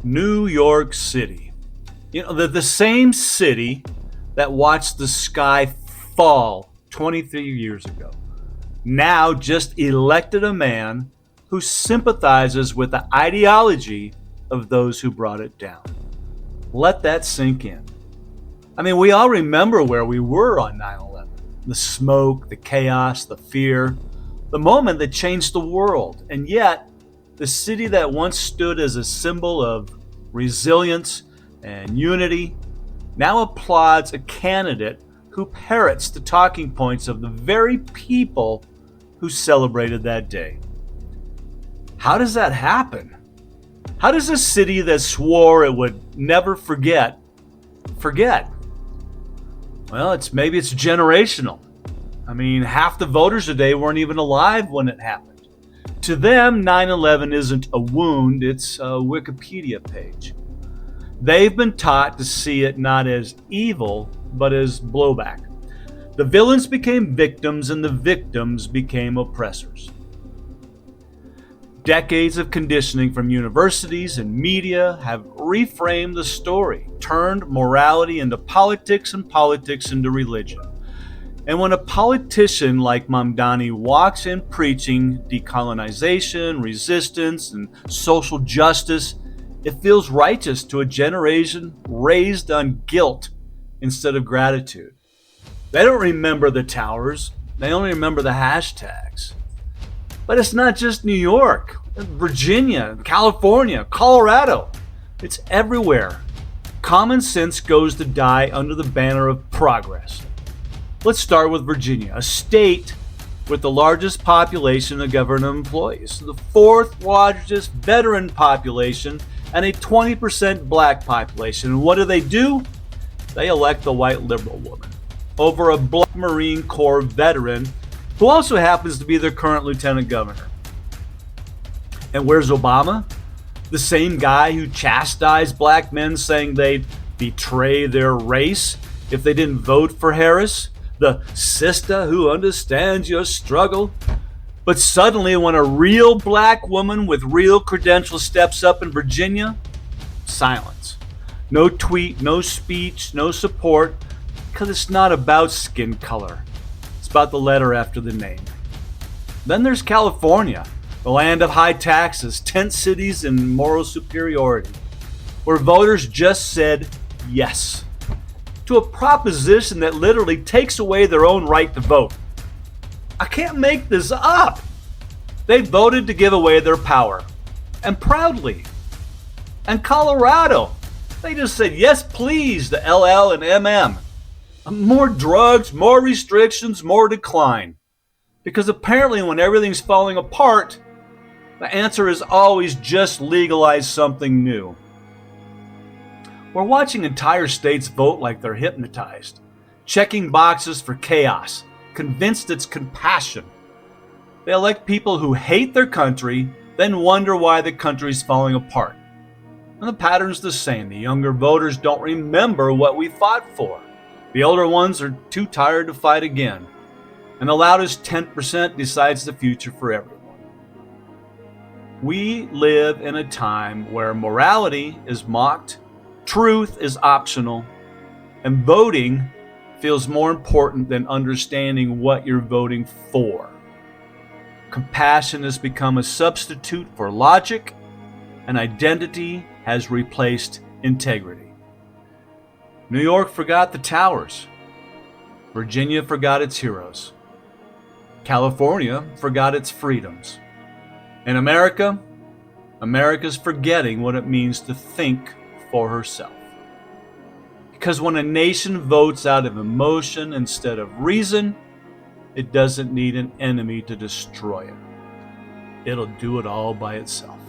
New York City. The same city that watched the sky fall 23 years ago, now just elected a man who sympathizes with the ideology of those who brought it down. Let that sink in. We all remember where we were on 9/11. The smoke, the chaos, the fear, the moment that changed the world. And yet, the city that once stood as a symbol of resilience and unity now applauds a candidate who parrots the talking points of the very people who celebrated that day. How does that happen? How does a city that swore it would never forget? Well, maybe it's generational. Half the voters today weren't even alive when it happened. To them, 9/11 isn't a wound, it's a Wikipedia page. They've been taught to see it not as evil, but as blowback. The villains became victims and the victims became oppressors. Decades of conditioning from universities and media have reframed the story, turned morality into politics and politics into religion. And when a politician like Mamdani walks in preaching decolonization, resistance, and social justice, it feels righteous to a generation raised on guilt instead of gratitude. They don't remember the towers, they only remember the hashtags. But it's not just New York, Virginia, California, Colorado. It's everywhere. Common sense goes to die under the banner of progress. Let's start with Virginia, a state with the largest population of government employees, the fourth largest veteran population, and a 20% black population. And what do? They elect a white liberal woman over a black Marine Corps veteran who also happens to be their current lieutenant governor. And where's Obama? The same guy who chastised black men saying they'd betray their race if they didn't vote for Harris? The sister who understands your struggle? But suddenly when a real black woman with real credentials steps up in Virginia, silence. No tweet, no speech, no support, because it's not about skin color. It's about the letter after the name. Then there's California, the land of high taxes, tent cities, and moral superiority, where voters just said yes to a proposition that literally takes away their own right to vote. I can't make this up. They voted to give away their power, and proudly. And Colorado, they just said yes please to LL and MM. More drugs, more restrictions, more decline. Because apparently when everything's falling apart, the answer is always just legalize something new. We're watching entire states vote like they're hypnotized, checking boxes for chaos, convinced it's compassion. They elect people who hate their country, then wonder why the country's falling apart. And the pattern's the same. The younger voters don't remember what we fought for. The older ones are too tired to fight again. And the loudest 10% decides the future for everyone. We live in a time where morality is mocked, truth is optional, and voting feels more important than understanding what you're voting for. Compassion has become a substitute for logic, and identity has replaced integrity. New York forgot the towers. Virginia forgot its heroes. California forgot its freedoms. And America's forgetting what it means to think for herself. Because when a nation votes out of emotion instead of reason, it doesn't need an enemy to destroy it. It'll do it all by itself.